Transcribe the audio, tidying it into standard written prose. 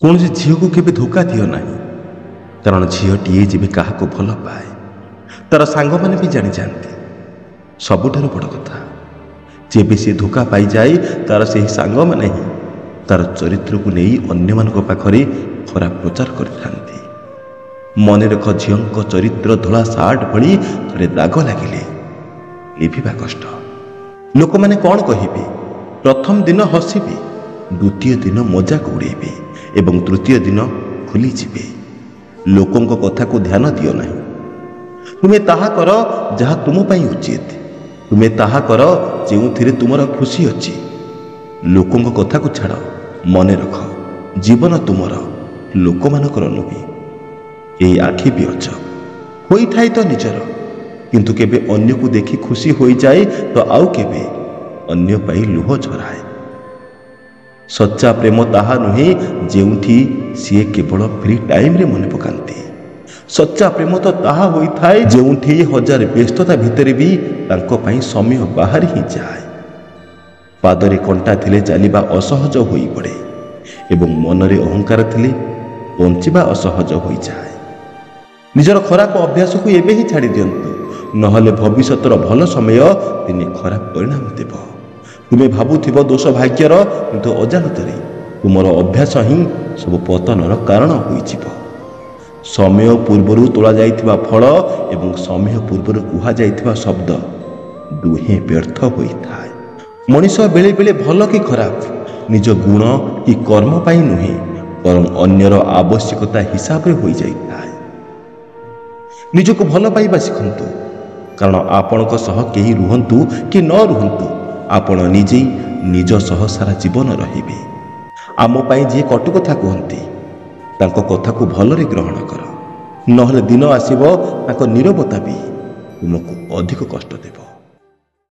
कौन झील को केवे धोखा दियो ना, कारण झीटीए जब क्या भल पाए तार सांग मैंने भी जानी जाती सबुठार बड़ कथा जेबे सी धोखा पाई जाए तार से सांग मैंने ही तार चरित्र को नहीं अन्य मान पाखरे खराब प्रचार करते। मन रख झील चरित्र धला सार्ट भली थोड़े दाग लगिले लिभिबा कष्ट। लोक मैंने कौन कहिबे? प्रथम दिन हसिबे, द्वितीय दिन मजाक उड़ेबे एवं तृतीय दिन भूली जिबे। लोकों कथा को ध्यान दियो नहीं। तुम्हें ताहा कर जहा तुम पाई उचित, तुम्हें ताहा कर जो तुमर खुशी अच्छी। लोकों कथा को छाड़, मन रख जीवन तुमर लोक मानकर नुहे। यही आखि भी अचब होई थाई तो निजर, किंतु केबे अन्य को देखी खुशी हो जाए तो आउ केबे अन्य पाई लुह झराए। सच्चा प्रेम ताहा नुहे जेउठी सीए केवल फ्री टाइम रे मन पकांती। सच्चा प्रेम तो ताहा होई थाए जेउठी हजार व्यस्तता भितर भी तांको पाई समय बाहर ही जाए। पादरे कंटा थिले चलिबा असहज होई पड़े एवं मनरे अहंकार थिले बंचिबा असहज होई जाए। निजर खराब अभ्यास को एबे ही छाड़ी दियंतु, नहले भविष्यतर भल समय दिने खराब परिणाम देव। तुम्हें भावुथिब दोष भाग्यर, किंतु अजाणतरे तुमर अभ्यास ही सब पतनर कारण होइजिव। समय पूर्वर तोला जाइथिबा फल एवं समय पूर्वर कुहा जाइथिबा शब्द दुहे व्यर्थ होइथाय। मनीष बेले बेले भल कि खराब निज गुण कि कर्म पाई नुहे, बरं अन्यर आवश्यकता हिसाब रे होई जाइथाय। निजको भल पाइबा शिखंतु, कारण आपणक सह केही रुहंतु कि न रुहंतु आपण निजे निज सह सारा जीवन रहिबे। आम पाई जे कटु कथा कहती तांको कथा को भलरे ग्रहण कर, नहले दिन आसीबो तांको नीरवता भी तुमको अधिक कष्ट देव।